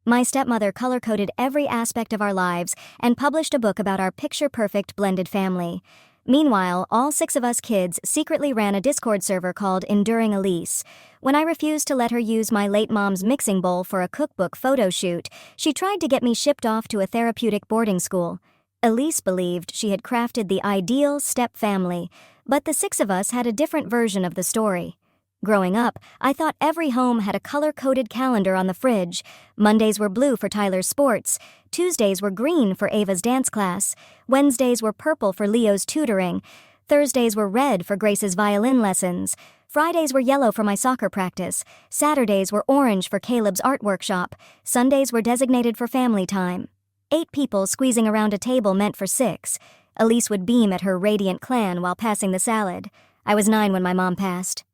My stepmother color-coded every aspect of our lives and published a book about our picture-perfect blended family. Meanwhile, all 6 of us kids secretly ran a Discord server called Enduring Elise. When I refused to let her use my late mom's mixing bowl for a cookbook photo shoot, she tried to get me shipped off to a therapeutic boarding school. Elise believed she had crafted the ideal step-family, but the 6 of us had a different version of the story. Growing up, I thought every home had a color-coded calendar on the fridge. Mondays were blue for Tyler's sports, Tuesdays were green for Ava's dance class, Wednesdays were purple for Leo's tutoring, Thursdays were red for Grace's violin lessons, Fridays were yellow for my soccer practice, Saturdays were orange for Caleb's art workshop, Sundays were designated for family time. 8 people squeezing around a table meant for 6. Elise would beam at her radiant clan while passing the salad. I was 9 when my mom passed.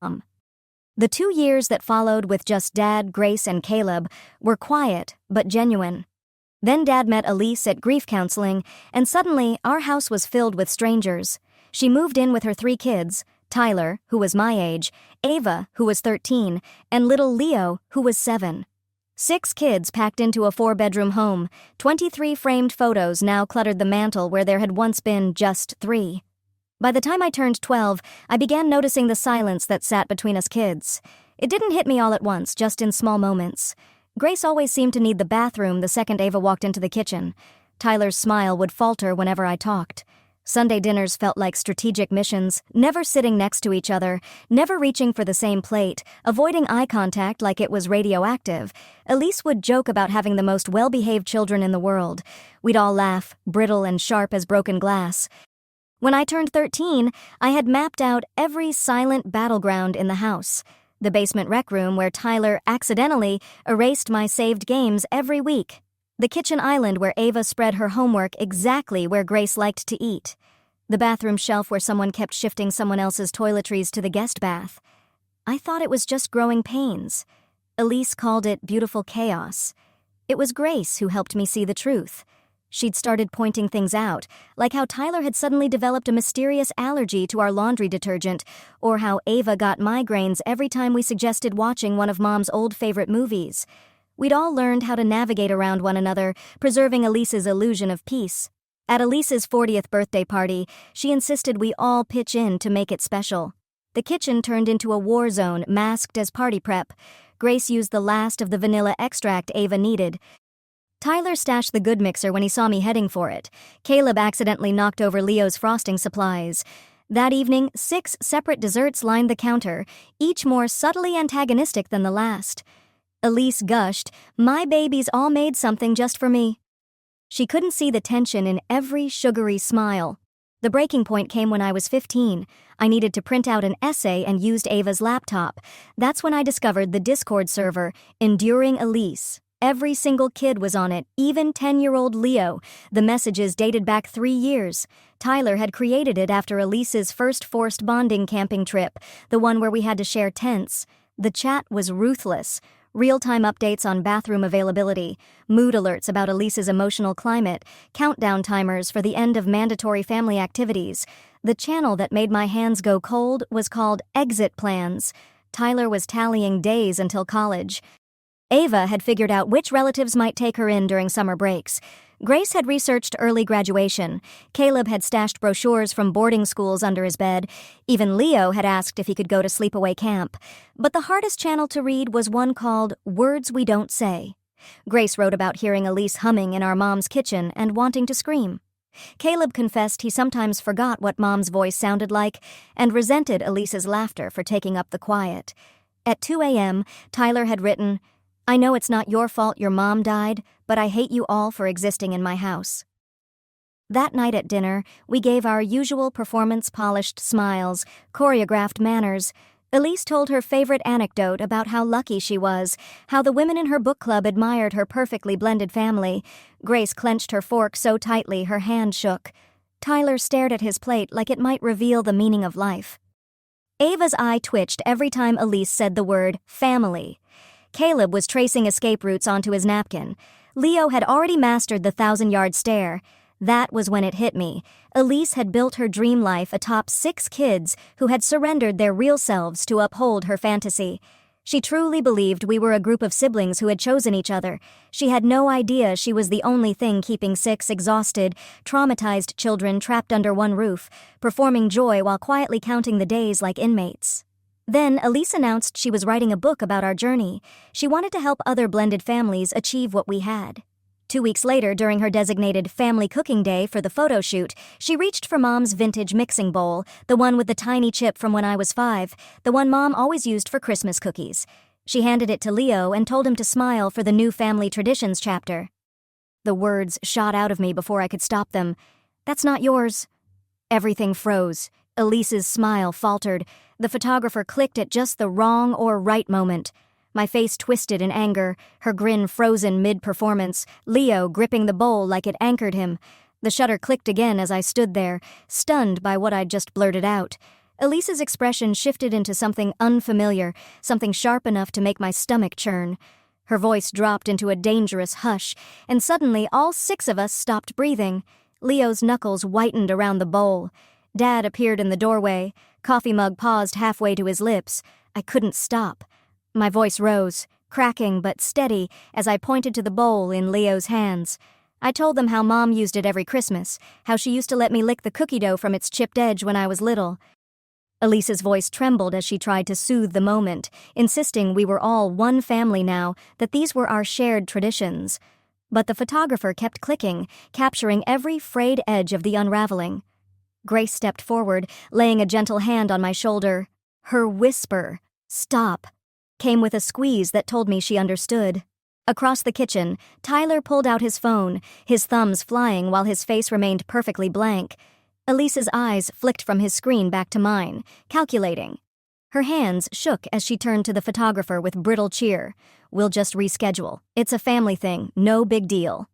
The 2 years that followed with just Dad, Grace, and Caleb were quiet but genuine. Then Dad met Elise at grief counseling, and suddenly our house was filled with strangers. She moved in with her 3 kids, Tyler, who was my age, Ava, who was 13, and little Leo, who was 7. 6 kids packed into a 4-bedroom home. 23 framed photos now cluttered the mantel where there had once been just 3. By the time I turned 12, I began noticing the silence that sat between us kids. It didn't hit me all at once, just in small moments. Grace always seemed to need the bathroom the second Ava walked into the kitchen. Tyler's smile would falter whenever I talked. Sunday dinners felt like strategic missions, never sitting next to each other, never reaching for the same plate, avoiding eye contact like it was radioactive. Elise would joke about having the most well-behaved children in the world. We'd all laugh, brittle and sharp as broken glass. When I turned 13, I had mapped out every silent battleground in the house. The basement rec room where Tyler accidentally erased my saved games every week. The kitchen island where Ava spread her homework exactly where Grace liked to eat. The bathroom shelf where someone kept shifting someone else's toiletries to the guest bath. I thought it was just growing pains. Elise called it beautiful chaos. It was Grace who helped me see the truth. She'd started pointing things out, like how Tyler had suddenly developed a mysterious allergy to our laundry detergent, or how Ava got migraines every time we suggested watching one of Mom's old favorite movies. We'd all learned how to navigate around one another, preserving Elise's illusion of peace. At Elise's 40th birthday party, she insisted we all pitch in to make it special. The kitchen turned into a war zone masked as party prep. Grace used the last of the vanilla extract Ava needed. Tyler stashed the good mixer when he saw me heading for it. Caleb accidentally knocked over Leo's frosting supplies. That evening, 6 separate desserts lined the counter, each more subtly antagonistic than the last. Elise gushed, "My babies all made something just for me." She couldn't see the tension in every sugary smile. The breaking point came when I was 15. I needed to print out an essay and used Ava's laptop. That's when I discovered the Discord server, Enduring Elise. Every single kid was on it, even 10-year-old Leo. The messages dated back 3 years. Tyler had created it after Elise's first forced bonding camping trip, the one where we had to share tents. The chat was ruthless. Real-time updates on bathroom availability, mood alerts about Elise's emotional climate, countdown timers for the end of mandatory family activities. The channel that made my hands go cold was called Exit Plans. Tyler was tallying days until college. Ava had figured out which relatives might take her in during summer breaks. Grace had researched early graduation. Caleb had stashed brochures from boarding schools under his bed. Even Leo had asked if he could go to sleepaway camp. But the hardest channel to read was one called Words We Don't Say. Grace wrote about hearing Elise humming in our mom's kitchen and wanting to scream. Caleb confessed he sometimes forgot what Mom's voice sounded like and resented Elise's laughter for taking up the quiet. At 2 a.m., Tyler had written, "I know it's not your fault your mom died, but I hate you all for existing in my house." That night at dinner, we gave our usual performance-polished smiles, choreographed manners. Elise told her favorite anecdote about how lucky she was, how the women in her book club admired her perfectly blended family. Grace clenched her fork so tightly her hand shook. Tyler stared at his plate like it might reveal the meaning of life. Ava's eye twitched every time Elise said the word family. Caleb was tracing escape routes onto his napkin. Leo had already mastered the 1,000-yard stare. That was when it hit me. Elise had built her dream life atop 6 kids who had surrendered their real selves to uphold her fantasy. She truly believed we were a group of siblings who had chosen each other. She had no idea she was the only thing keeping 6 exhausted, traumatized children trapped under one roof, performing joy while quietly counting the days like inmates. Then, Elise announced she was writing a book about our journey. She wanted to help other blended families achieve what we had. 2 weeks later, during her designated family cooking day for the photo shoot, she reached for Mom's vintage mixing bowl, the one with the tiny chip from when I was 5, the one Mom always used for Christmas cookies. She handed it to Leo and told him to smile for the new family traditions chapter. The words shot out of me before I could stop them. "That's not yours." Everything froze. Elise's smile faltered. The photographer clicked at just the wrong or right moment. My face twisted in anger, her grin frozen mid-performance, Leo gripping the bowl like it anchored him. The shutter clicked again as I stood there, stunned by what I'd just blurted out. Elise's expression shifted into something unfamiliar, something sharp enough to make my stomach churn. Her voice dropped into a dangerous hush, and suddenly all 6 of us stopped breathing. Leo's knuckles whitened around the bowl. Dad appeared in the doorway, coffee mug paused halfway to his lips. I couldn't stop. My voice rose, cracking but steady, as I pointed to the bowl in Leo's hands. I told them how Mom used it every Christmas, how she used to let me lick the cookie dough from its chipped edge when I was little. Elise's voice trembled as she tried to soothe the moment, insisting we were all one family now, that these were our shared traditions. But the photographer kept clicking, capturing every frayed edge of the unraveling. Grace stepped forward, laying a gentle hand on my shoulder. Her whisper, "Stop," came with a squeeze that told me she understood. Across the kitchen, Tyler pulled out his phone, his thumbs flying while his face remained perfectly blank. Elise's eyes flicked from his screen back to mine, calculating. Her hands shook as she turned to the photographer with brittle cheer. "We'll just reschedule. It's a family thing, no big deal."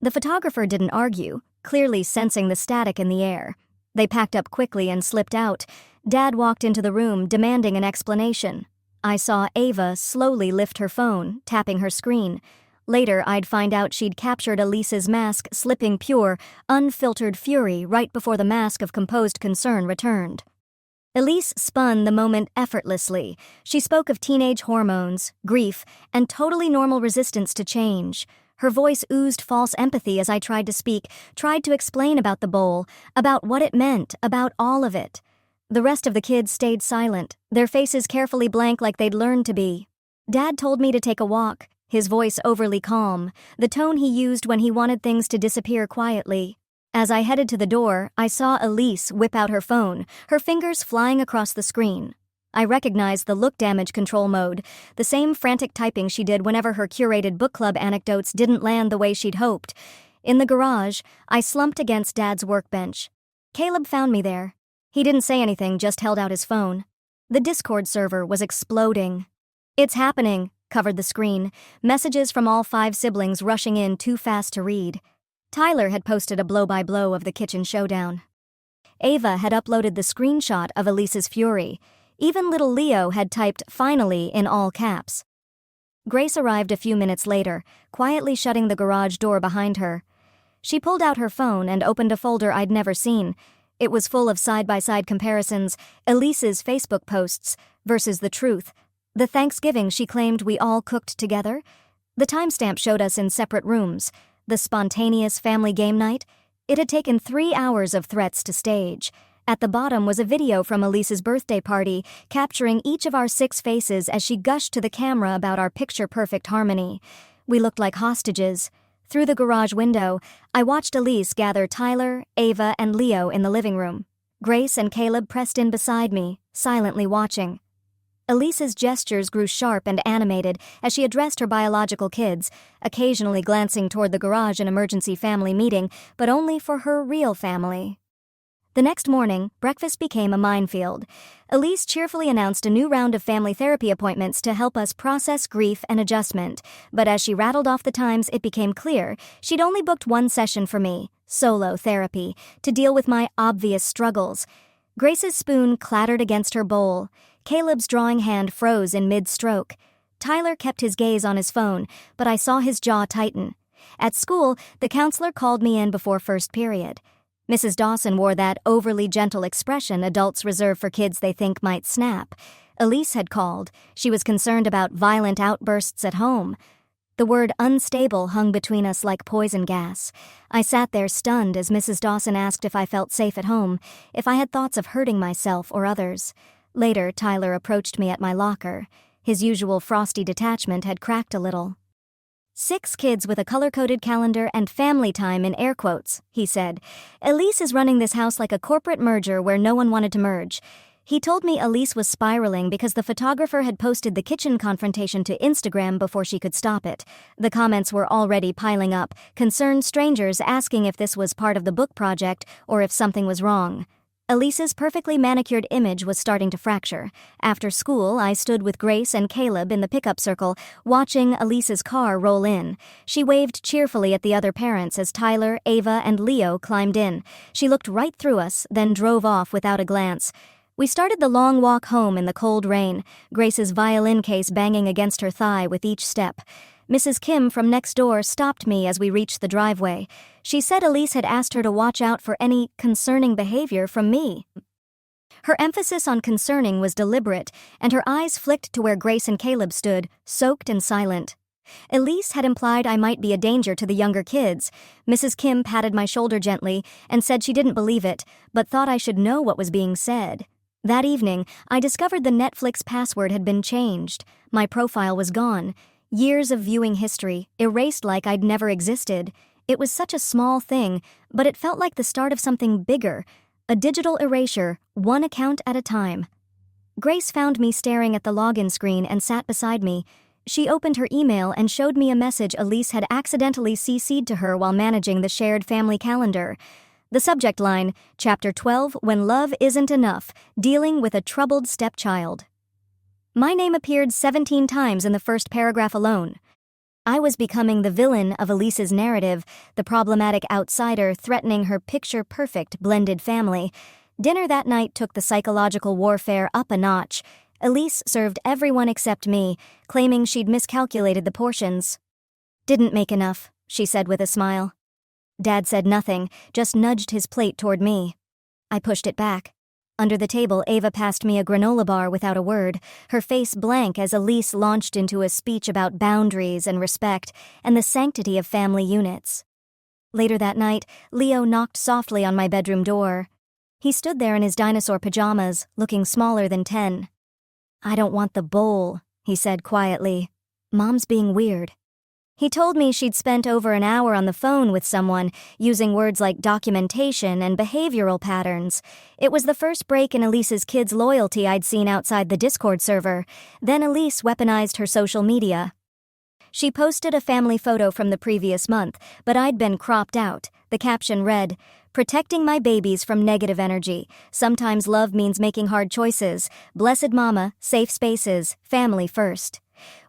The photographer didn't argue, clearly sensing the static in the air. They packed up quickly and slipped out. Dad walked into the room, demanding an explanation. I saw Ava slowly lift her phone, tapping her screen. Later, I'd find out she'd captured Elise's mask slipping pure, unfiltered fury right before the mask of composed concern returned. Elise spun the moment effortlessly. She spoke of teenage hormones, grief, and totally normal resistance to change. Her voice oozed false empathy as I tried to speak, tried to explain about the bowl, about what it meant, about all of it. The rest of the kids stayed silent, their faces carefully blank like they'd learned to be. Dad told me to take a walk, his voice overly calm, the tone he used when he wanted things to disappear quietly. As I headed to the door, I saw Elise whip out her phone, her fingers flying across the screen. I recognized the look damage control mode, the same frantic typing she did whenever her curated book club anecdotes didn't land the way she'd hoped. In the garage, I slumped against Dad's workbench. Caleb found me there. He didn't say anything, just held out his phone. The Discord server was exploding. "It's happening," covered the screen, messages from all 5 siblings rushing in too fast to read. Tyler had posted a blow-by-blow of the kitchen showdown. Ava had uploaded the screenshot of Elise's fury. Even little Leo had typed "finally" in all caps. Grace arrived a few minutes later, quietly shutting the garage door behind her. She pulled out her phone and opened a folder I'd never seen. It was full of side-by-side comparisons, Elise's Facebook posts versus the truth. The Thanksgiving she claimed we all cooked together. The timestamp showed us in separate rooms. The spontaneous family game night. It had taken 3 hours of threats to stage. At the bottom was a video from Elise's birthday party, capturing each of our 6 faces as she gushed to the camera about our picture-perfect harmony. We looked like hostages. Through the garage window, I watched Elise gather Tyler, Ava, and Leo in the living room. Grace and Caleb pressed in beside me, silently watching. Elise's gestures grew sharp and animated as she addressed her biological kids, occasionally glancing toward the garage and emergency family meeting, but only for her real family. The next morning, breakfast became a minefield. Elise cheerfully announced a new round of family therapy appointments to help us process grief and adjustment, but as she rattled off the times, it became clear she'd only booked 1 session for me, solo therapy, to deal with my obvious struggles. Grace's spoon clattered against her bowl. Caleb's drawing hand froze in mid-stroke. Tyler kept his gaze on his phone, but I saw his jaw tighten. At school, the counselor called me in before first period. Mrs. Dawson wore that overly gentle expression adults reserve for kids they think might snap. Elise had called. She was concerned about violent outbursts at home. The word unstable hung between us like poison gas. I sat there stunned as Mrs. Dawson asked if I felt safe at home, if I had thoughts of hurting myself or others. Later, Tyler approached me at my locker. His usual frosty detachment had cracked a little. 6 kids with a color-coded calendar and family time in air quotes, he said. Elise is running this house like a corporate merger where no one wanted to merge. He told me Elise was spiraling because the photographer had posted the kitchen confrontation to Instagram before she could stop it. The comments were already piling up, concerned strangers asking if this was part of the book project or if something was wrong. Elise's perfectly manicured image was starting to fracture. After school, I stood with Grace and Caleb in the pickup circle, watching Elise's car roll in. She waved cheerfully at the other parents as Tyler, Ava, and Leo climbed in. She looked right through us, then drove off without a glance. We started the long walk home in the cold rain, Grace's violin case banging against her thigh with each step. Mrs. Kim from next door stopped me as we reached the driveway. She said Elise had asked her to watch out for any concerning behavior from me. Her emphasis on concerning was deliberate, and her eyes flicked to where Grace and Caleb stood, soaked and silent. Elise had implied I might be a danger to the younger kids. Mrs. Kim patted my shoulder gently and said she didn't believe it, but thought I should know what was being said. That evening, I discovered the Netflix password had been changed. My profile was gone. Years of viewing history, erased like I'd never existed. It was such a small thing, but it felt like the start of something bigger. A digital erasure, one account at a time. Grace found me staring at the login screen and sat beside me. She opened her email and showed me a message Elise had accidentally CC'd to her while managing the shared family calendar. The subject line, Chapter 12, When Love Isn't Enough, Dealing with a Troubled Stepchild. My name appeared 17 times in the first paragraph alone. I was becoming the villain of Elise's narrative, the problematic outsider threatening her picture-perfect blended family. Dinner that night took the psychological warfare up a notch. Elise served everyone except me, claiming she'd miscalculated the portions. Didn't make enough, she said with a smile. Dad said nothing, just nudged his plate toward me. I pushed it back. Under the table, Ava passed me a granola bar without a word, her face blank as Elise launched into a speech about boundaries and respect and the sanctity of family units. Later that night, Leo knocked softly on my bedroom door. He stood there in his dinosaur pajamas, looking smaller than 10. I don't want the bowl, he said quietly. Mom's being weird. He told me she'd spent over an hour on the phone with someone, using words like documentation and behavioral patterns. It was the first break in Elise's kids' loyalty I'd seen outside the Discord server. Then Elise weaponized her social media. She posted a family photo from the previous month, but I'd been cropped out. The caption read, "Protecting my babies from negative energy. Sometimes love means making hard choices. Blessed mama, safe spaces, family first."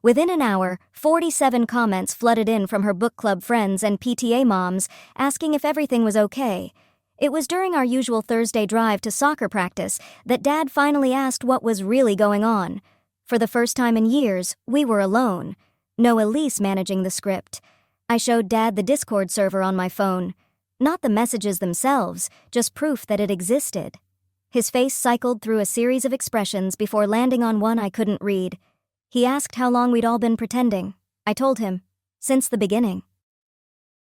Within an hour, 47 comments flooded in from her book club friends and PTA moms, asking if everything was okay. It was during our usual Thursday drive to soccer practice that Dad finally asked what was really going on. For the first time in years, we were alone. No Elise managing the script. I showed Dad the Discord server on my phone. Not the messages themselves, just proof that it existed. His face cycled through a series of expressions before landing on one I couldn't read. He asked how long we'd all been pretending. I told him, since the beginning.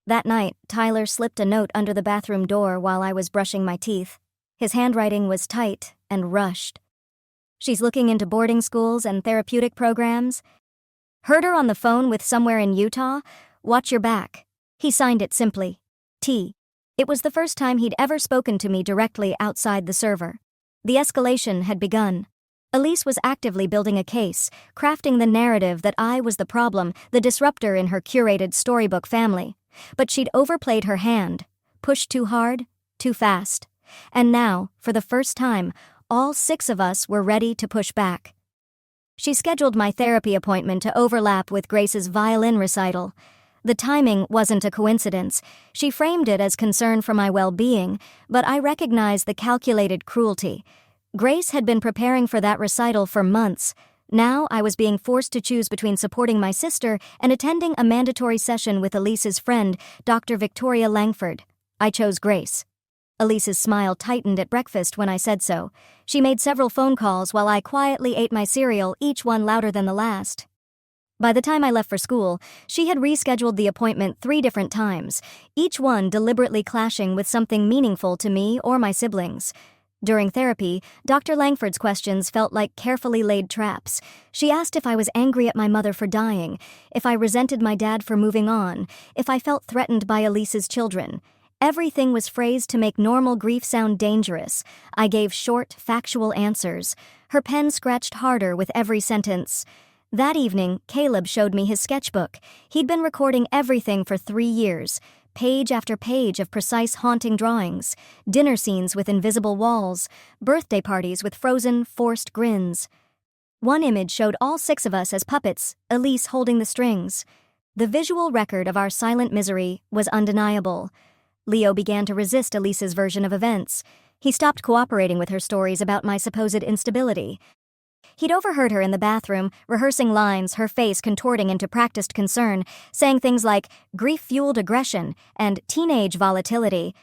That night, Tyler slipped a note under the bathroom door while I was brushing my teeth. His handwriting was tight and rushed. She's looking into boarding schools and therapeutic programs. Heard her on the phone with somewhere in Utah? Watch your back. He signed it simply, T. It was the first time he'd ever spoken to me directly outside the server. The escalation had begun. Elise was actively building a case, crafting the narrative that I was the problem, the disruptor in her curated storybook family. But she'd overplayed her hand, pushed too hard, too fast. And now, for the first time, all 6 of us were ready to push back. She scheduled my therapy appointment to overlap with Grace's violin recital. The timing wasn't a coincidence. She framed it as concern for my well-being, but I recognized the calculated cruelty. Grace had been preparing for that recital for months. Now I was being forced to choose between supporting my sister and attending a mandatory session with Elise's friend, Dr. Victoria Langford. I chose Grace. Elise's smile tightened at breakfast when I said so. She made several phone calls while I quietly ate my cereal, each one louder than the last. By the time I left for school, she had rescheduled the appointment 3 different times, each one deliberately clashing with something meaningful to me or my siblings. During therapy, Dr. Langford's questions felt like carefully laid traps. She asked if I was angry at my mother for dying, if I resented my dad for moving on, if I felt threatened by Elise's children. Everything was phrased to make normal grief sound dangerous. I gave short, factual answers. Her pen scratched harder with every sentence. That evening, Caleb showed me his sketchbook. He'd been recording everything for 3 years. Page after page of precise haunting drawings, dinner scenes with invisible walls, birthday parties with frozen, forced grins. One image showed all 6 of us as puppets, Elise holding the strings. The visual record of our silent misery was undeniable. Leo began to resist Elise's version of events. He stopped cooperating with her stories about my supposed instability. He'd overheard her in the bathroom, rehearsing lines, her face contorting into practiced concern, saying things like grief-fueled aggression and teenage volatility.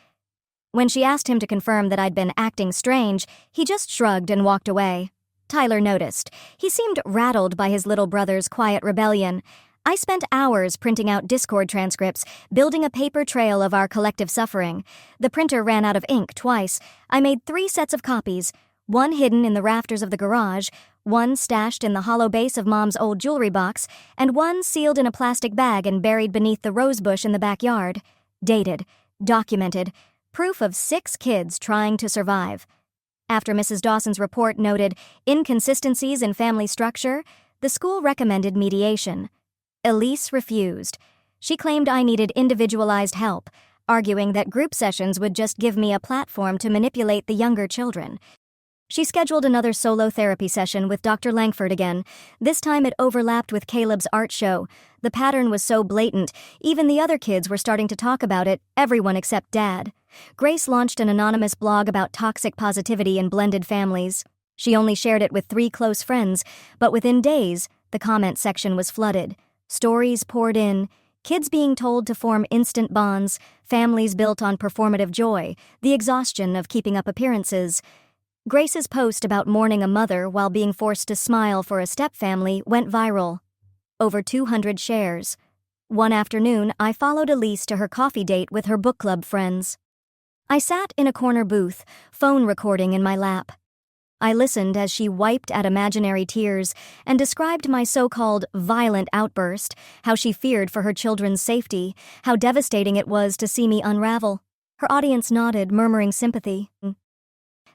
When she asked him to confirm that I'd been acting strange, he just shrugged and walked away. Tyler noticed. He seemed rattled by his little brother's quiet rebellion. I spent hours printing out Discord transcripts, building a paper trail of our collective suffering. The printer ran out of ink twice. I made 3 sets of copies, one hidden in the rafters of the garage, one stashed in the hollow base of Mom's old jewelry box, and one sealed in a plastic bag and buried beneath the rose bush in the backyard. Dated, documented, proof of 6 kids trying to survive. After Mrs. Dawson's report noted inconsistencies in family structure, the school recommended mediation. Elise refused. She claimed I needed individualized help, arguing that group sessions would just give me a platform to manipulate the younger children. She scheduled another solo therapy session with Dr. Langford again. This time it overlapped with Caleb's art show. The pattern was so blatant, even the other kids were starting to talk about it, everyone except Dad. Grace launched an anonymous blog about toxic positivity in blended families. She only shared it with 3 close friends, but within days, the comment section was flooded. Stories poured in, kids being told to form instant bonds, families built on performative joy, the exhaustion of keeping up appearances. Grace's post about mourning a mother while being forced to smile for a stepfamily went viral. Over 200 shares. One afternoon, I followed Elise to her coffee date with her book club friends. I sat in a corner booth, phone recording in my lap. I listened as she wiped at imaginary tears and described my so-called violent outburst, how she feared for her children's safety, how devastating it was to see me unravel. Her audience nodded, murmuring sympathy.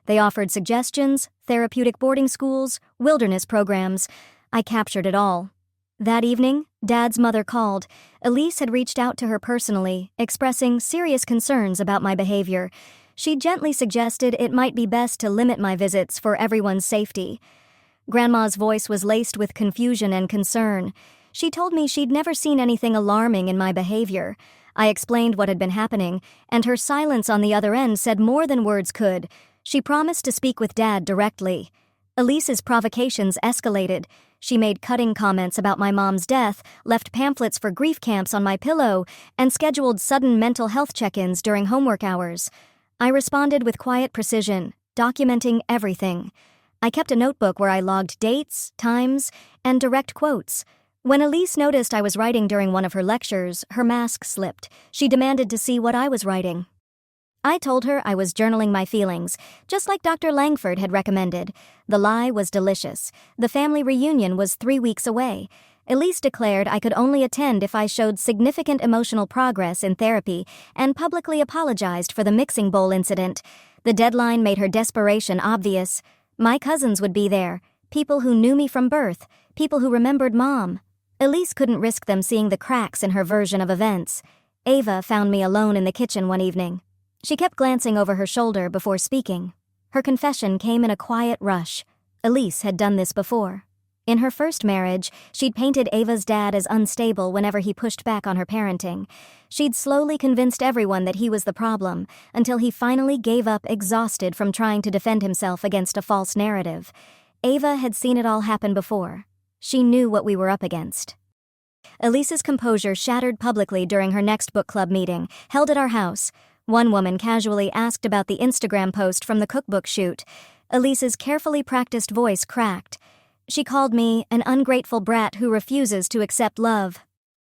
They offered suggestions, therapeutic boarding schools, wilderness programs. I captured it all. That evening, Dad's mother called. Elise had reached out to her personally, expressing serious concerns about my behavior. She gently suggested it might be best to limit my visits for everyone's safety. Grandma's voice was laced with confusion and concern. She told me she'd never seen anything alarming in my behavior. I explained what had been happening, and her silence on the other end said more than words could. She promised to speak with Dad directly. Elise's provocations escalated. She made cutting comments about my mom's death, left pamphlets for grief camps on my pillow, and scheduled sudden mental health check-ins during homework hours. I responded with quiet precision, documenting everything. I kept a notebook where I logged dates, times, and direct quotes. When Elise noticed I was writing during one of her lectures, her mask slipped. She demanded to see what I was writing. I told her I was journaling my feelings, just like Dr. Langford had recommended. The lie was delicious. The family reunion was 3 weeks away. Elise declared I could only attend if I showed significant emotional progress in therapy and publicly apologized for the mixing bowl incident. The deadline made her desperation obvious. My cousins would be there, people who knew me from birth, people who remembered Mom. Elise couldn't risk them seeing the cracks in her version of events. Ava found me alone in the kitchen one evening. She kept glancing over her shoulder before speaking. Her confession came in a quiet rush. Elise had done this before. In her first marriage, she'd painted Ava's dad as unstable whenever he pushed back on her parenting. She'd slowly convinced everyone that he was the problem, until he finally gave up exhausted from trying to defend himself against a false narrative. Ava had seen it all happen before. She knew what we were up against. Elise's composure shattered publicly during her next book club meeting, held at our house. One woman casually asked about the Instagram post from the cookbook shoot. Elise's carefully practiced voice cracked. She called me an ungrateful brat who refuses to accept love.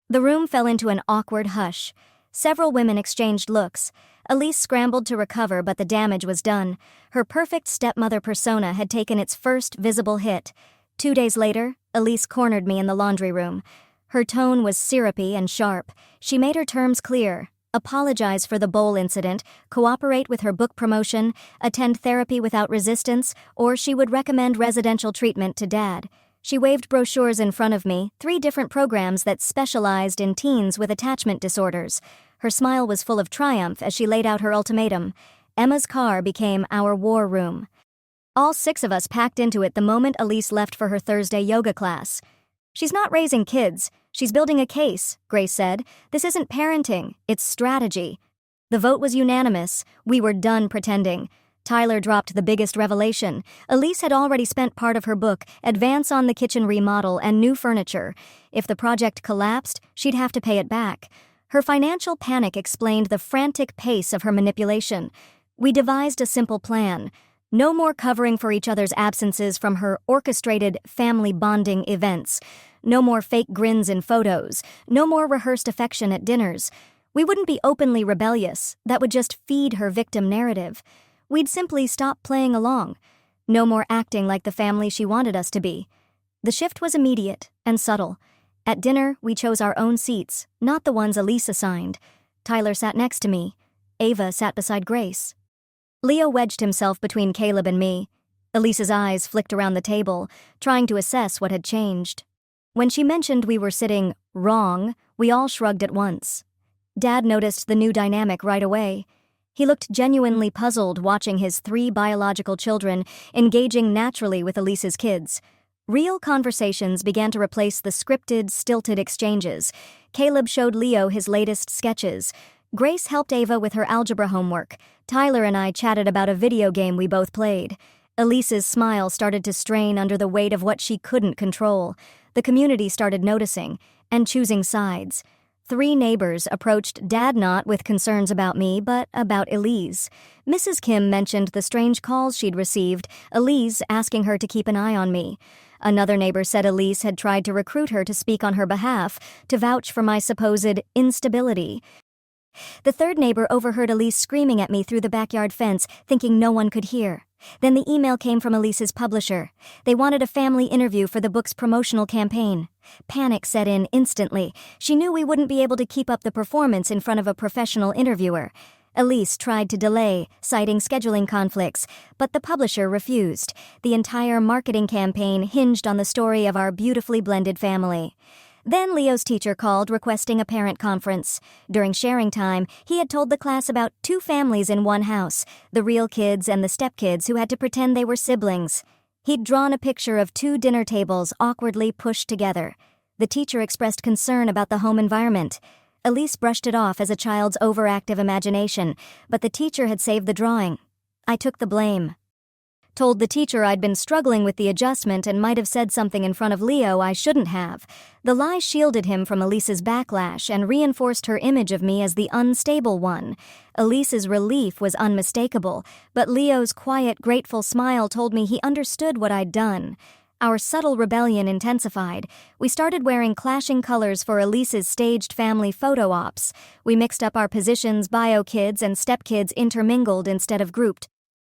The room fell into an awkward hush. Several women exchanged looks. Elise scrambled to recover, but the damage was done. Her perfect stepmother persona had taken its first visible hit. 2 days later, Elise cornered me in the laundry room. Her tone was syrupy and sharp. She made her terms clear. Apologize for the bowl incident, cooperate with her book promotion, attend therapy without resistance, or she would recommend residential treatment to Dad. She waved brochures in front of me, 3 different programs that specialized in teens with attachment disorders. Her smile was full of triumph as she laid out her ultimatum. Emma's car became our war room. All 6 of us packed into it the moment Elise left for her Thursday yoga class. "She's not raising kids. She's building a case," Grace said. "This isn't parenting, it's strategy." The vote was unanimous. We were done pretending. Tyler dropped the biggest revelation. Elise had already spent part of her book, advance on the kitchen remodel and new furniture. If the project collapsed, she'd have to pay it back. Her financial panic explained the frantic pace of her manipulation. We devised a simple plan. No more covering for each other's absences from her orchestrated family bonding events. No more fake grins in photos. No more rehearsed affection at dinners. We wouldn't be openly rebellious. That would just feed her victim narrative. We'd simply stop playing along. No more acting like the family she wanted us to be. The shift was immediate and subtle. At dinner, we chose our own seats, not the ones Elise assigned. Tyler sat next to me. Ava sat beside Grace. Leo wedged himself between Caleb and me. Elise's eyes flicked around the table, trying to assess what had changed. When she mentioned we were sitting wrong, we all shrugged at once. Dad noticed the new dynamic right away. He looked genuinely puzzled watching his 3 biological children engaging naturally with Elise's kids. Real conversations began to replace the scripted, stilted exchanges. Caleb showed Leo his latest sketches. Grace helped Ava with her algebra homework. Tyler and I chatted about a video game we both played. Elise's smile started to strain under the weight of what she couldn't control. The community started noticing and choosing sides. 3 neighbors approached Dad not with concerns about me, but about Elise. Mrs. Kim mentioned the strange calls she'd received, Elise asking her to keep an eye on me. Another neighbor said Elise had tried to recruit her to speak on her behalf, to vouch for my supposed instability. The 3rd neighbor overheard Elise screaming at me through the backyard fence, thinking no one could hear. Then the email came from Elise's publisher. They wanted a family interview for the book's promotional campaign. Panic set in instantly. She knew we wouldn't be able to keep up the performance in front of a professional interviewer. Elise tried to delay, citing scheduling conflicts, but the publisher refused. The entire marketing campaign hinged on the story of our beautifully blended family. Then Leo's teacher called requesting a parent conference. During sharing time, he had told the class about 2 families in one house, the real kids and the stepkids who had to pretend they were siblings. He'd drawn a picture of 2 dinner tables awkwardly pushed together. The teacher expressed concern about the home environment. Elise brushed it off as a child's overactive imagination, but the teacher had saved the drawing. I took the blame. Told the teacher I'd been struggling with the adjustment and might have said something in front of Leo I shouldn't have. The lie shielded him from Elise's backlash and reinforced her image of me as the unstable one. Elise's relief was unmistakable, but Leo's quiet, grateful smile told me he understood what I'd done. Our subtle rebellion intensified. We started wearing clashing colors for Elise's staged family photo ops. We mixed up our positions, bio kids and stepkids intermingled instead of grouped.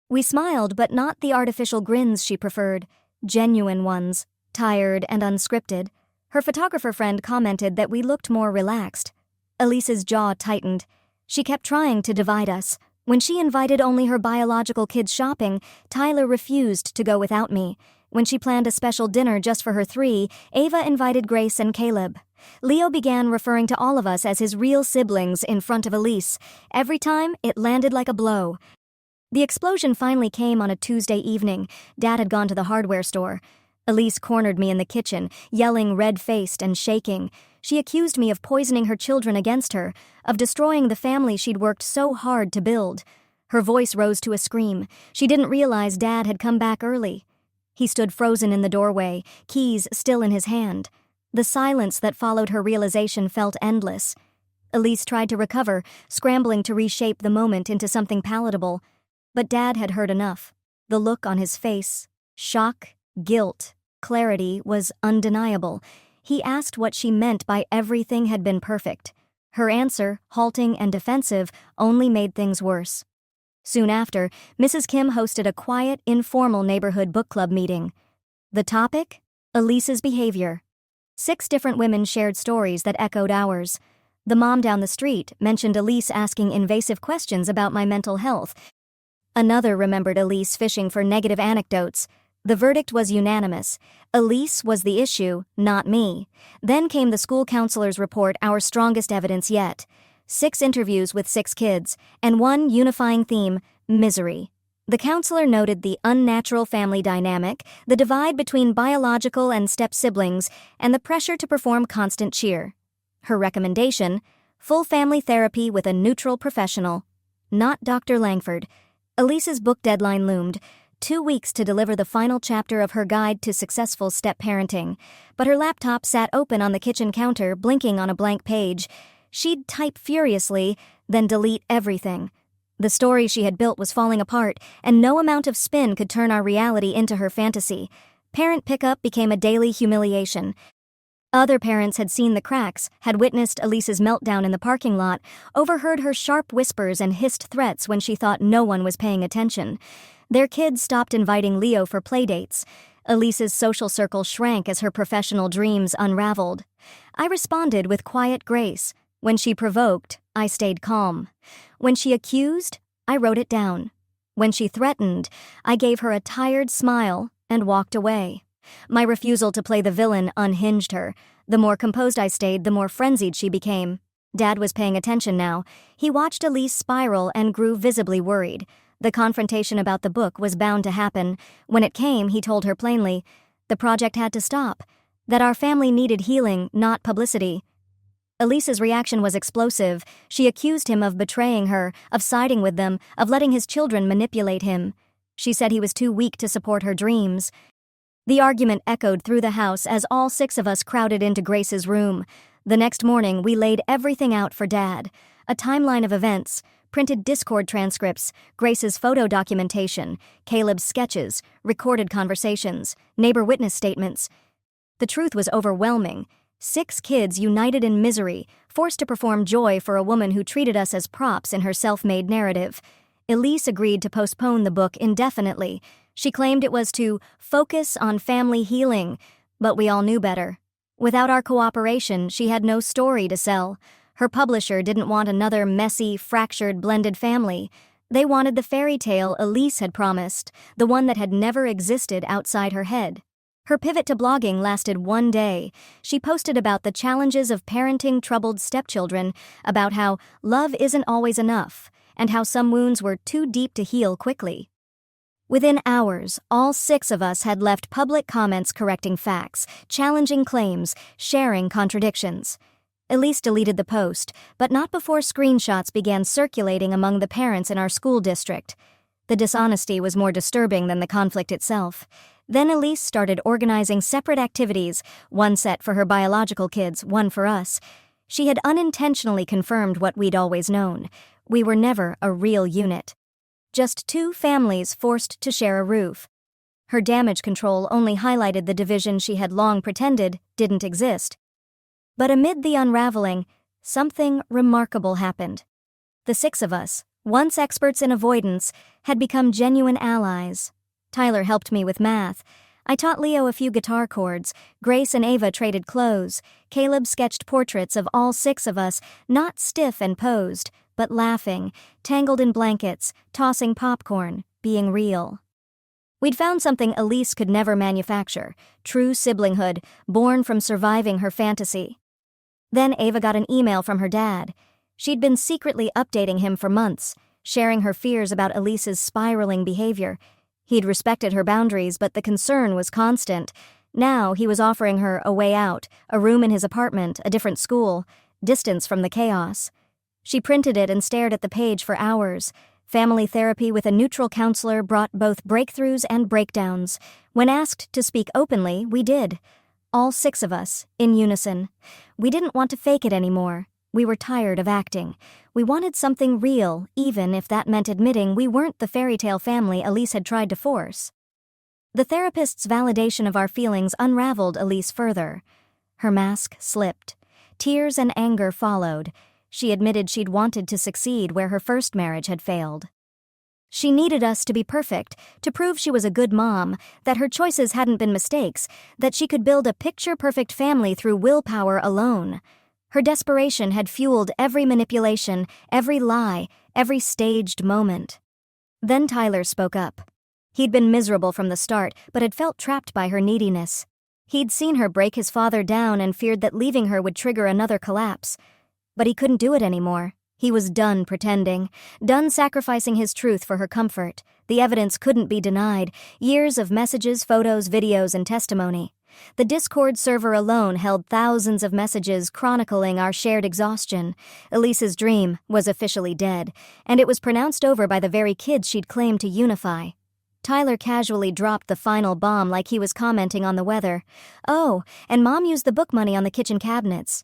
We smiled, but not the artificial grins she preferred. Genuine ones, tired and unscripted. Her photographer friend commented that we looked more relaxed. Elise's jaw tightened. She kept trying to divide us. When she invited only her biological kids shopping, Tyler refused to go without me. When she planned a special dinner just for her 3, Ava invited Grace and Caleb. Leo began referring to all of us as his real siblings in front of Elise. Every time, it landed like a blow. The explosion finally came on a Tuesday evening. Dad had gone to the hardware store. Elise cornered me in the kitchen, yelling, red-faced and shaking. She accused me of poisoning her children against her, of destroying the family she'd worked so hard to build. Her voice rose to a scream. She didn't realize Dad had come back early. He stood frozen in the doorway, keys still in his hand. The silence that followed her realization felt endless. Elise tried to recover, scrambling to reshape the moment into something palatable. But Dad had heard enough. The look on his face, shock, guilt, clarity, was undeniable. He asked what she meant by everything had been perfect. Her answer, halting and defensive, only made things worse. Soon after, Mrs. Kim hosted a quiet, informal neighborhood book club meeting. The topic? Elise's behavior. 6 different women shared stories that echoed ours. The mom down the street mentioned Elise asking invasive questions about my mental health. Another remembered Elise fishing for negative anecdotes. The verdict was unanimous. Elise was the issue, not me. Then came the school counselor's report, our strongest evidence yet. 6 interviews with 6 kids, and one unifying theme: misery. The counselor noted the unnatural family dynamic, the divide between biological and step-siblings, and the pressure to perform constant cheer. Her recommendation: full family therapy with a neutral professional. Not Dr. Langford. Elise's book deadline loomed. 2 weeks to deliver the final chapter of her guide to successful step-parenting. But her laptop sat open on the kitchen counter, blinking on a blank page. She'd type furiously, then delete everything. The story she had built was falling apart, and no amount of spin could turn our reality into her fantasy. Parent pickup became a daily humiliation. Other parents had seen the cracks, had witnessed Elise's meltdown in the parking lot, overheard her sharp whispers and hissed threats when she thought no one was paying attention. Their kids stopped inviting Leo for playdates. Elise's social circle shrank as her professional dreams unraveled. I responded with quiet grace. When she provoked, I stayed calm. When she accused, I wrote it down. When she threatened, I gave her a tired smile and walked away. My refusal to play the villain unhinged her. The more composed I stayed, the more frenzied she became. Dad was paying attention now. He watched Elise spiral and grew visibly worried. The confrontation about the book was bound to happen. When it came, he told her plainly, the project had to stop, that our family needed healing, not publicity. Elise's reaction was explosive. She accused him of betraying her, of siding with them, of letting his children manipulate him. She said he was too weak to support her dreams. The argument echoed through the house as all 6 of us crowded into Grace's room. The next morning, we laid everything out for Dad. A timeline of events, printed Discord transcripts, Grace's photo documentation, Caleb's sketches, recorded conversations, neighbor witness statements. The truth was overwhelming. 6 kids united in misery, forced to perform joy for a woman who treated us as props in her self-made narrative. Elise agreed to postpone the book indefinitely. She claimed it was to focus on family healing, but we all knew better. Without our cooperation, she had no story to sell. Her publisher didn't want another messy, fractured, blended family. They wanted the fairy tale Elise had promised, the one that had never existed outside her head. Her pivot to blogging lasted 1 day. She posted about the challenges of parenting troubled stepchildren, about how love isn't always enough, and how some wounds were too deep to heal quickly. Within hours, all 6 of us had left public comments correcting facts, challenging claims, sharing contradictions. Elise deleted the post, but not before screenshots began circulating among the parents in our school district. The dishonesty was more disturbing than the conflict itself. Then Elise started organizing separate activities, one set for her biological kids, one for us. She had unintentionally confirmed what we'd always known. We were never a real unit. Just 2 families forced to share a roof. Her damage control only highlighted the division she had long pretended didn't exist. But amid the unraveling, something remarkable happened. The 6 of us, once experts in avoidance, had become genuine allies. Tyler helped me with math. I taught Leo a few guitar chords. Grace and Ava traded clothes. Caleb sketched portraits of all 6 of us, not stiff and posed, but laughing, tangled in blankets, tossing popcorn, being real. We'd found something Elise could never manufacture, true siblinghood, born from surviving her fantasy. Then Ava got an email from her dad. She'd been secretly updating him for months, sharing her fears about Elise's spiraling behavior. He'd respected her boundaries, but the concern was constant. Now he was offering her a way out, a room in his apartment, a different school, distance from the chaos. She printed it and stared at the page for hours. Family therapy with a neutral counselor brought both breakthroughs and breakdowns. When asked to speak openly, we did. All 6 of us, in unison. We didn't want to fake it anymore. We were tired of acting. We wanted something real, even if that meant admitting we weren't the fairy tale family Elise had tried to force. The therapist's validation of our feelings unraveled Elise further. Her mask slipped. Tears and anger followed. She admitted she'd wanted to succeed where her first marriage had failed. She needed us to be perfect, to prove she was a good mom, that her choices hadn't been mistakes, that she could build a picture-perfect family through willpower alone. Her desperation had fueled every manipulation, every lie, every staged moment. Then Tyler spoke up. He'd been miserable from the start, but had felt trapped by her neediness. He'd seen her break his father down and feared that leaving her would trigger another collapse. But he couldn't do it anymore. He was done pretending, done sacrificing his truth for her comfort. The evidence couldn't be denied, years of messages, photos, videos, and testimony. The Discord server alone held thousands of messages chronicling our shared exhaustion. Elise's dream was officially dead, and it was pronounced over by the very kids she'd claimed to unify. Tyler casually dropped the final bomb like he was commenting on the weather. Oh, and Mom used the book money on the kitchen cabinets.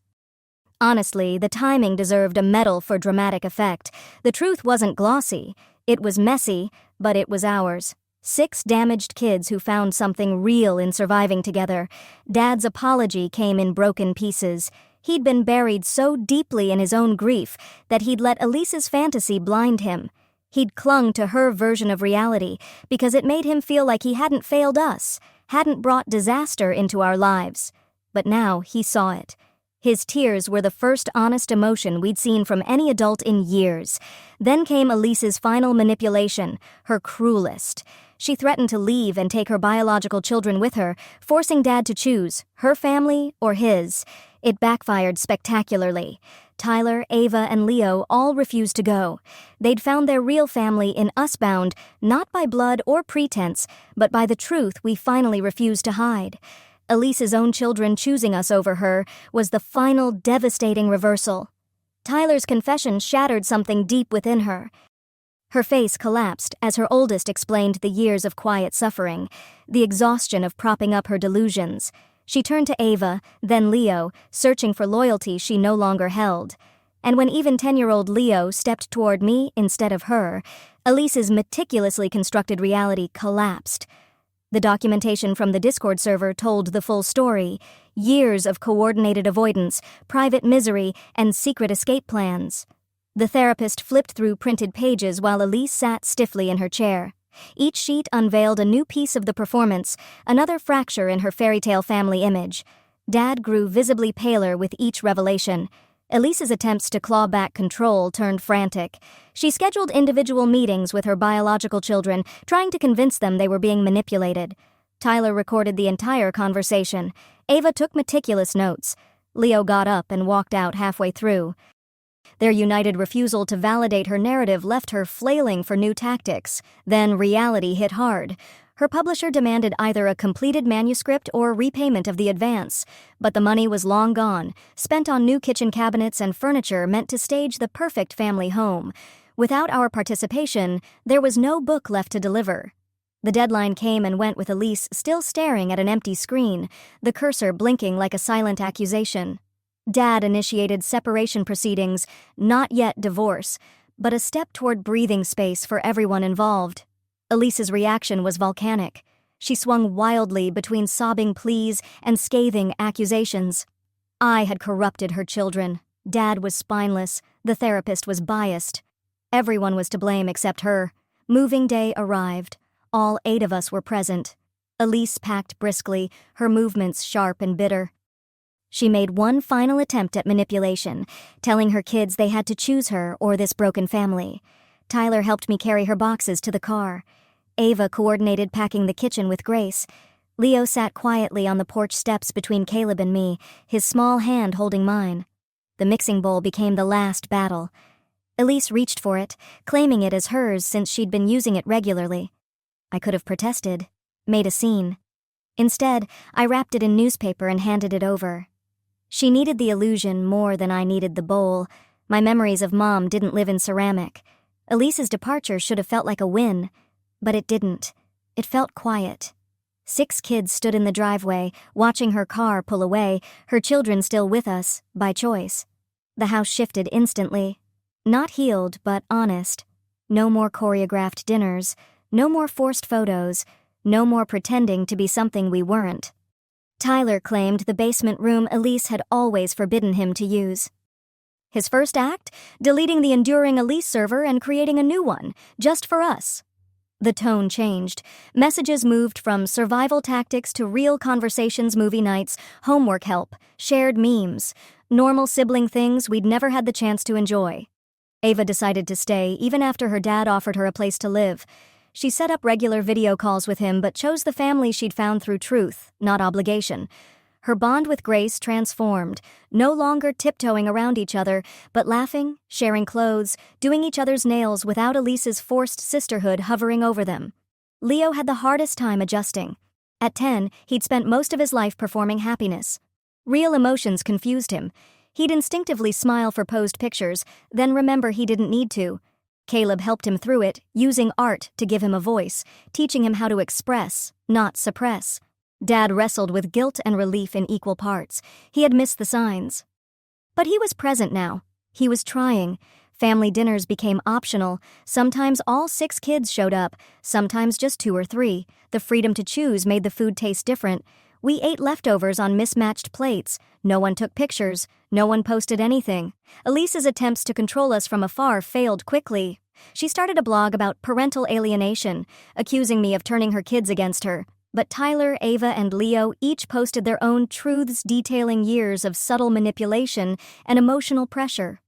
Honestly, the timing deserved a medal for dramatic effect. The truth wasn't glossy. It was messy, but it was ours. 6 damaged kids who found something real in surviving together. Dad's apology came in broken pieces. He'd been buried so deeply in his own grief that he'd let Elise's fantasy blind him. He'd clung to her version of reality because it made him feel like he hadn't failed us, hadn't brought disaster into our lives. But now he saw it. His tears were the first honest emotion we'd seen from any adult in years. Then came Elise's final manipulation, her cruelest. She threatened to leave and take her biological children with her, forcing Dad to choose, her family or his. It backfired spectacularly. Tyler, Ava, and Leo all refused to go. They'd found their real family in us bound, not by blood or pretense, but by the truth we finally refused to hide. Elise's own children choosing us over her was the final devastating reversal. Tyler's confession shattered something deep within her. Her face collapsed as her oldest explained the years of quiet suffering, the exhaustion of propping up her delusions. She turned to Ava, then Leo, searching for loyalty she no longer held. And when even 10-year-old Leo stepped toward me instead of her, Elise's meticulously constructed reality collapsed. The documentation from the Discord server told the full story. Years of coordinated avoidance, private misery, and secret escape plans. The therapist flipped through printed pages while Elise sat stiffly in her chair. Each sheet unveiled a new piece of the performance, another fracture in her fairy tale family image. Dad grew visibly paler with each revelation. Elise's attempts to claw back control turned frantic. She scheduled individual meetings with her biological children, trying to convince them they were being manipulated. Tyler recorded the entire conversation. Ava took meticulous notes. Leo got up and walked out halfway through. Their united refusal to validate her narrative left her flailing for new tactics. Then reality hit hard. Her publisher demanded either a completed manuscript or repayment of the advance, but the money was long gone, spent on new kitchen cabinets and furniture meant to stage the perfect family home. Without our participation, there was no book left to deliver. The deadline came and went with Elise still staring at an empty screen, the cursor blinking like a silent accusation. Dad initiated separation proceedings, not yet divorce, but a step toward breathing space for everyone involved. Elise's reaction was volcanic. She swung wildly between sobbing pleas and scathing accusations. I had corrupted her children. Dad was spineless. The therapist was biased. Everyone was to blame except her. Moving day arrived. All 8 of us were present. Elise packed briskly, her movements sharp and bitter. She made one final attempt at manipulation, telling her kids they had to choose her or this broken family. Tyler helped me carry her boxes to the car. Ava coordinated packing the kitchen with Grace. Leo sat quietly on the porch steps between Caleb and me, his small hand holding mine. The mixing bowl became the last battle. Elise reached for it, claiming it as hers since she'd been using it regularly. I could have protested, made a scene. Instead, I wrapped it in newspaper and handed it over. She needed the illusion more than I needed the bowl. My memories of Mom didn't live in ceramic. Elise's departure should have felt like a win, but it didn't. It felt quiet. 6 kids stood in the driveway, watching her car pull away, her children still with us, by choice. The house shifted instantly. Not healed, but honest. No more choreographed dinners, no more forced photos, no more pretending to be something we weren't. Tyler claimed the basement room Elise had always forbidden him to use. His first act? Deleting the Enduring Elise server and creating a new one, just for us. The tone changed. Messages moved from survival tactics to real conversations, movie nights, homework help, shared memes, normal sibling things we'd never had the chance to enjoy. Ava decided to stay, even after her dad offered her a place to live. She set up regular video calls with him, but chose the family she'd found through truth, not obligation. Her bond with Grace transformed, no longer tiptoeing around each other, but laughing, sharing clothes, doing each other's nails without Elise's forced sisterhood hovering over them. Leo had the hardest time adjusting. At 10, he'd spent most of his life performing happiness. Real emotions confused him. He'd instinctively smile for posed pictures, then remember he didn't need to. Caleb helped him through it, using art to give him a voice, teaching him how to express, not suppress. Dad wrestled with guilt and relief in equal parts. He had missed the signs. But he was present now. He was trying. Family dinners became optional. Sometimes all 6 kids showed up, sometimes just 2 or 3. The freedom to choose made the food taste different. We ate leftovers on mismatched plates. No one took pictures. No one posted anything. Elise's attempts to control us from afar failed quickly. She started a blog about parental alienation, accusing me of turning her kids against her. But Tyler, Ava, and Leo each posted their own truths detailing years of subtle manipulation and emotional pressure.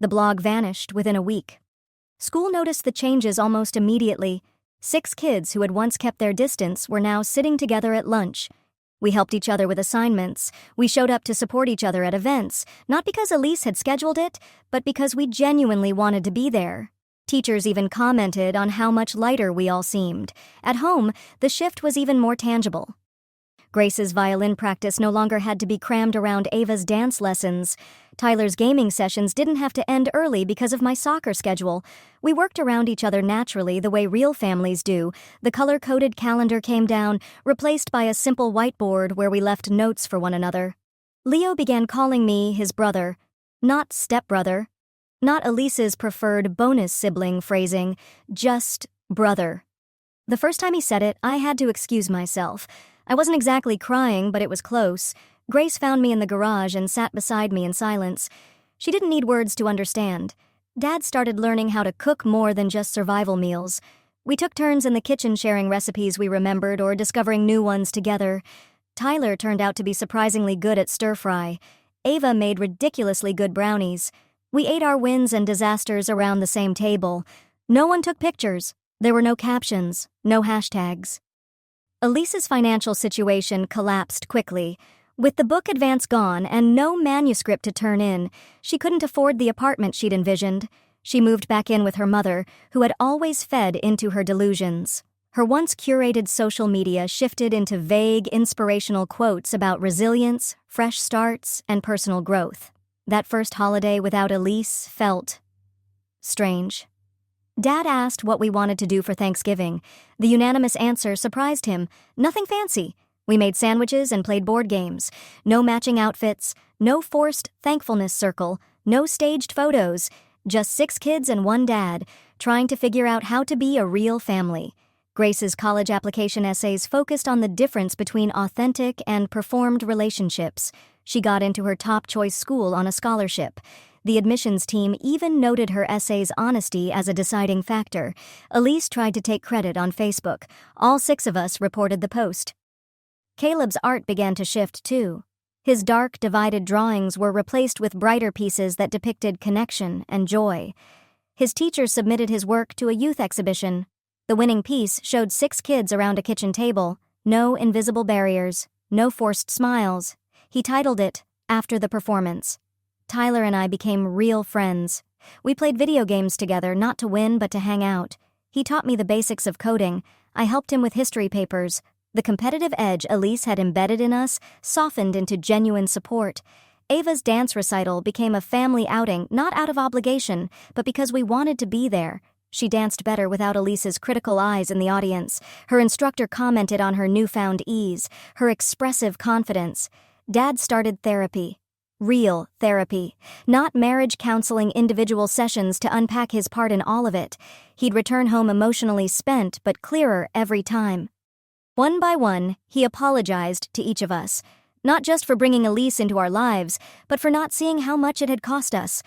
The blog vanished within a week. School noticed the changes almost immediately. 6 kids who had once kept their distance were now sitting together at lunch. We helped each other with assignments. We showed up to support each other at events, not because Elise had scheduled it, but because we genuinely wanted to be there. Teachers even commented on how much lighter we all seemed. At home, the shift was even more tangible. Grace's violin practice no longer had to be crammed around Ava's dance lessons. Tyler's gaming sessions didn't have to end early because of my soccer schedule. We worked around each other naturally the way real families do. The color-coded calendar came down, replaced by a simple whiteboard where we left notes for one another. Leo began calling me his brother, not stepbrother, not Elise's preferred bonus sibling phrasing, just brother. The first time he said it, I had to excuse myself. I wasn't exactly crying, but it was close. Grace found me in the garage and sat beside me in silence. She didn't need words to understand. Dad started learning how to cook more than just survival meals. We took turns in the kitchen sharing recipes we remembered or discovering new ones together. Tyler turned out to be surprisingly good at stir-fry. Ava made ridiculously good brownies. We ate our wins and disasters around the same table. No one took pictures. There were no captions, no hashtags. Elise's financial situation collapsed quickly. With the book advance gone and no manuscript to turn in, she couldn't afford the apartment she'd envisioned. She moved back in with her mother, who had always fed into her delusions. Her once curated social media shifted into vague, inspirational quotes about resilience, fresh starts, and personal growth. That first holiday without Elise felt strange. Dad asked what we wanted to do for Thanksgiving. The unanimous answer surprised him. Nothing fancy. We made sandwiches and played board games. No matching outfits, no forced thankfulness circle, no staged photos. Just 6 kids and 1 dad, trying to figure out how to be a real family. Grace's college application essays focused on the difference between authentic and performed relationships. She got into her top choice school on a scholarship. The admissions team even noted her essay's honesty as a deciding factor. Elise tried to take credit on Facebook. All 6 of us reported the post. Caleb's art began to shift too. His dark, divided drawings were replaced with brighter pieces that depicted connection and joy. His teachers submitted his work to a youth exhibition. The winning piece showed 6 kids around a kitchen table. No invisible barriers, no forced smiles. He titled it, After the Performance. Tyler and I became real friends. We played video games together, not to win but to hang out. He taught me the basics of coding. I helped him with history papers. The competitive edge Elise had embedded in us softened into genuine support. Ava's dance recital became a family outing, not out of obligation, but because we wanted to be there. She danced better without Elise's critical eyes in the audience. Her instructor commented on her newfound ease, her expressive confidence. Dad started therapy. Real therapy, not marriage counseling individual sessions to unpack his part in all of it. He'd return home emotionally spent but clearer every time. One by one, he apologized to each of us, not just for bringing Elise into our lives, but for not seeing how much it had cost us.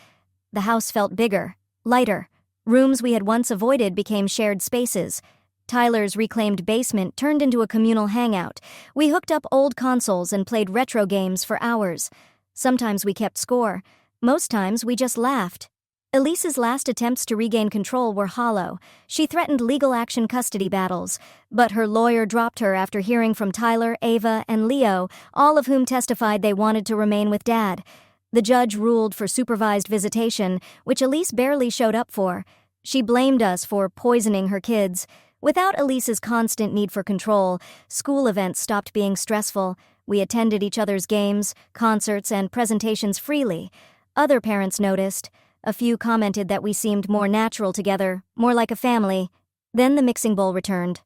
The house felt bigger, lighter. Rooms we had once avoided became shared spaces. Tyler's reclaimed basement turned into a communal hangout. We hooked up old consoles and played retro games for hours. Sometimes we kept score. Most times we just laughed. Elise's last attempts to regain control were hollow. She threatened legal action custody battles, but her lawyer dropped her after hearing from Tyler, Ava, and Leo, all of whom testified they wanted to remain with Dad. The judge ruled for supervised visitation, which Elise barely showed up for. She blamed us for poisoning her kids. Without Elise's constant need for control, school events stopped being stressful. We attended each other's games, concerts, and presentations freely. Other parents noticed. A few commented that we seemed more natural together, more like a family. Then the mixing bowl returned.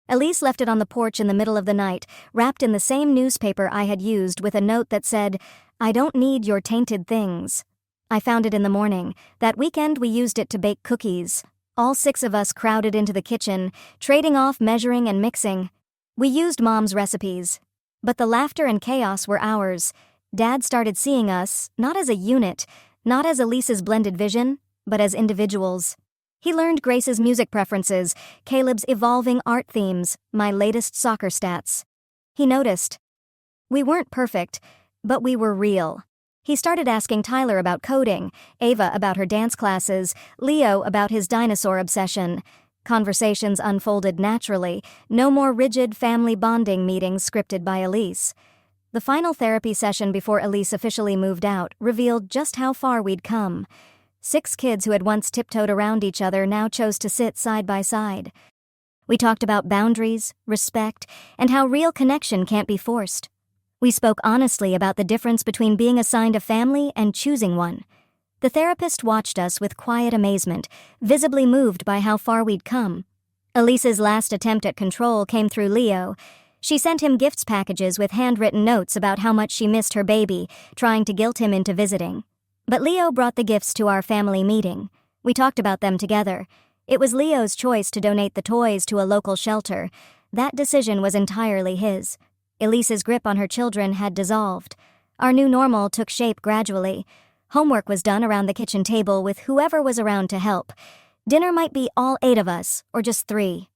Elise left it on the porch in the middle of the night, wrapped in the same newspaper I had used with a note that said, "I don't need your tainted things." I found it in the morning. That weekend we used it to bake cookies. All 6 of us crowded into the kitchen, trading off measuring and mixing. We used Mom's recipes. But the laughter and chaos were ours. Dad started seeing us, not as a unit, not as Elise's blended vision, but as individuals. He learned Grace's music preferences, Caleb's evolving art themes, my latest soccer stats. He noticed. We weren't perfect, but we were real. He started asking Tyler about coding, Ava about her dance classes, Leo about his dinosaur obsession. Conversations unfolded naturally, no more rigid family bonding meetings scripted by Elise. The final therapy session before Elise officially moved out revealed just how far we'd come. 6 kids who had once tiptoed around each other now chose to sit side by side. We talked about boundaries, respect, and how real connection can't be forced. We spoke honestly about the difference between being assigned a family and choosing one. The therapist watched us with quiet amazement, visibly moved by how far we'd come. Elise's last attempt at control came through Leo. She sent him gifts packages with handwritten notes about how much she missed her baby, trying to guilt him into visiting. But Leo brought the gifts to our family meeting. We talked about them together. It was Leo's choice to donate the toys to a local shelter. That decision was entirely his. Elise's grip on her children had dissolved. Our new normal took shape gradually. Homework was done around the kitchen table with whoever was around to help. Dinner might be all 8 of us, or just 3.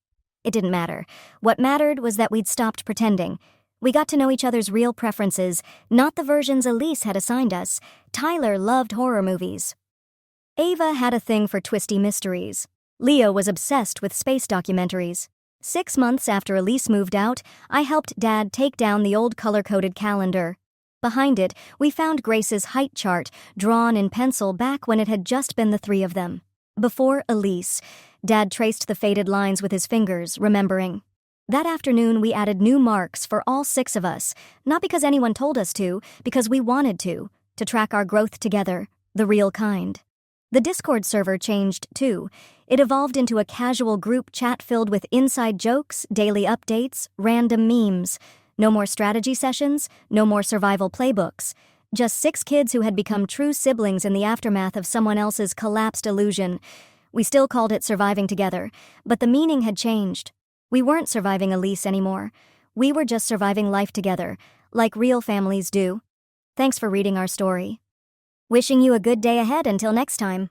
It didn't matter. What mattered was that we'd stopped pretending. We got to know each other's real preferences, not the versions Elise had assigned us. Tyler loved horror movies. Ava had a thing for twisty mysteries. Leo was obsessed with space documentaries. 6 months after Elise moved out, I helped Dad take down the old color-coded calendar. Behind it, we found Grace's height chart, drawn in pencil back when it had just been the 3 of them. Before Elise, Dad traced the faded lines with his fingers, remembering. That afternoon, we added new marks for all 6 of us, not because anyone told us to, because we wanted to track our growth together, the real kind. The Discord server changed, too. It evolved into a casual group chat filled with inside jokes, daily updates, random memes. No more strategy sessions, no more survival playbooks. Just 6 kids who had become true siblings in the aftermath of someone else's collapsed illusion. We still called it surviving together, but the meaning had changed. We weren't surviving Elise anymore. We were just surviving life together, like real families do. Thanks for reading our story. Wishing you a good day ahead until next time.